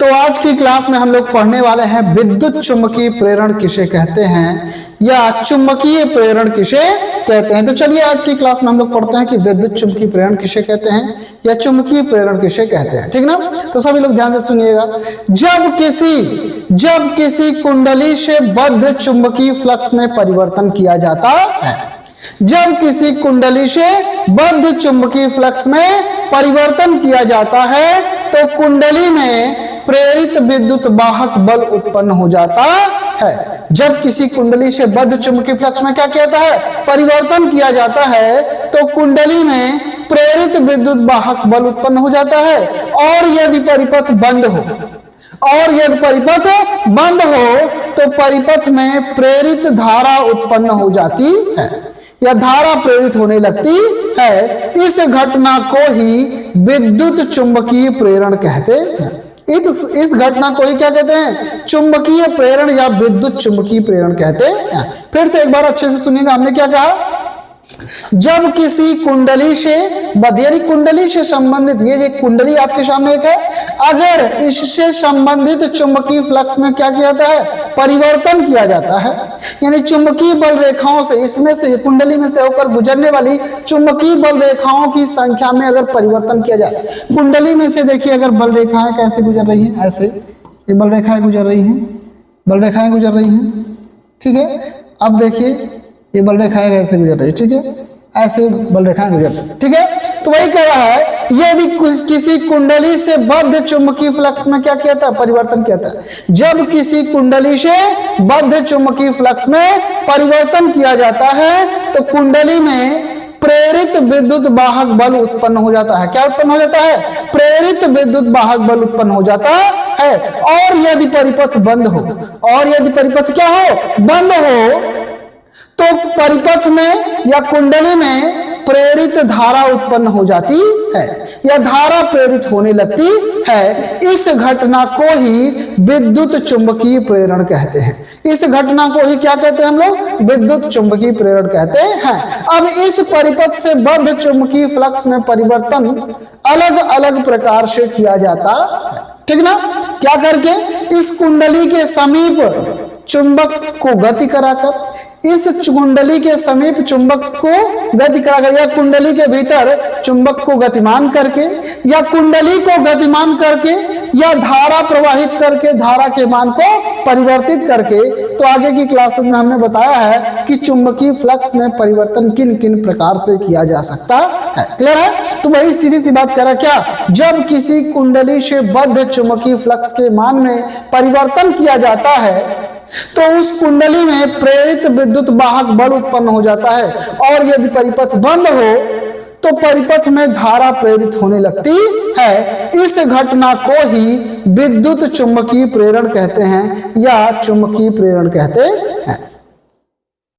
तो आज की क्लास में हम लोग पढ़ने वाले हैं विद्युत चुम्बकीय प्रेरण किसे कहते हैं या चुंबकीय प्रेरण किसे कहते हैं। तो चलिए आज की क्लास में हम लोग पढ़ते हैं कि विद्युत चुम्बकीय प्रेरण किसे कहते हैं या चुंबकीय प्रेरण किसे कहते हैं, ठीक ना। तो सभी लोग ध्यान से सुनिएगा। जब किसी कुंडली से बद्ध चुंबकीय फ्लक्स में परिवर्तन किया जाता है, जब किसी कुंडली से बद्ध चुंबकीय फ्लक्स में परिवर्तन किया जाता है तो कुंडली में प्रेरित विद्युत वाहक बल उत्पन्न हो जाता है। जब किसी कुंडली से बद्ध चुंबकीय फ्लक्स में क्या कहता है, परिवर्तन किया जाता है तो कुंडली में प्रेरित विद्युत वाहक बल उत्पन्न हो जाता है। और यदि परिपथ बंद हो तो परिपथ में प्रेरित धारा उत्पन्न हो जाती है या धारा प्रेरित होने लगती है। इस घटना को ही विद्युत चुंबकीय प्रेरण कहते हैं। इस घटना को ही क्या कहते हैं, चुंबकीय प्रेरण या विद्युत चुंबकीय प्रेरण कहते हैं। फिर से एक बार अच्छे से सुनिएगा, हमने क्या कहा। जब किसी कुंडली से बधियरी कुंडली से संबंधित, ये कुंडली आपके सामने एक है, अगर इससे संबंधित चुंबकीय फ्लक्स में क्या किया जाता है, परिवर्तन किया जाता है, यानी चुंबकीय बल रेखाओं से, इसमें से कुंडली में से होकर गुजरने वाली चुंबकीय बल रेखाओं की संख्या में अगर परिवर्तन किया जाए, कुंडली में से देखिए अगर बल रेखाएं कैसे गुजर रही हैं, ऐसे ये बल रेखाएं गुजर रही हैं, ठीक है। अब देखिए ये बल रेखाएं कैसे गुजर रही है, ठीक है, ऐसे बल रेखाएं गुजर रही है, ठीक है। तो वही कह रहा है, यदि किसी कुंडली से बद्ध चुंबकीय फ्लक्स में क्या किया था, परिवर्तन किया था। जब किसी कुंडली से बद्ध चुंबकीय फ्लक्स में परिवर्तन किया जाता है तो कुंडली में प्रेरित विद्युत वाहक बल उत्पन्न हो जाता है। क्या उत्पन्न हो जाता है, प्रेरित विद्युत वाहक बल उत्पन्न हो जाता है। और यदि परिपथ बंद हो, और यदि परिपथ क्या हो, बंद हो, तो परिपथ में या कुंडली में प्रेरित धारा उत्पन्न हो जाती है या धारा प्रेरित होने लगती है। इस घटना को ही विद्युत चुंबकीय प्रेरण कहते हैं। इस घटना को ही क्या कहते हैं हम लोग, विद्युत चुंबकीय प्रेरण कहते हैं। अब इस परिपथ से बद्ध चुंबकीय फ्लक्स में परिवर्तन अलग अलग प्रकार से किया जाता है, ठीक ना। क्या करके, इस कुंडली के समीप चुंबक को गति कराकर, इस कुंडली के समीप चुंबक को गति कराकर, या कुंडली के भीतर चुंबक को गतिमान करके, या कुंडली को गतिमान करके, या धारा प्रवाहित करके धारा के मान को परिवर्तित करके। तो आगे की क्लासेस में हमने बताया है कि चुंबकीय फ्लक्स में परिवर्तन किन किन प्रकार से किया जा सकता है, क्लियर है। तो वही सीधी सी बात कह रहा, क्या, जब किसी कुंडली से बद्ध चुंबकीय फ्लक्स के मान में परिवर्तन किया जाता है तो उस कुंडली में प्रेरित विद्युत वाहक बल उत्पन्न हो जाता है। और यदि परिपथ बंद हो तो परिपथ में धारा प्रेरित होने लगती है। इस घटना को ही विद्युत चुंबकीय प्रेरण कहते हैं या चुंबकीय प्रेरण कहते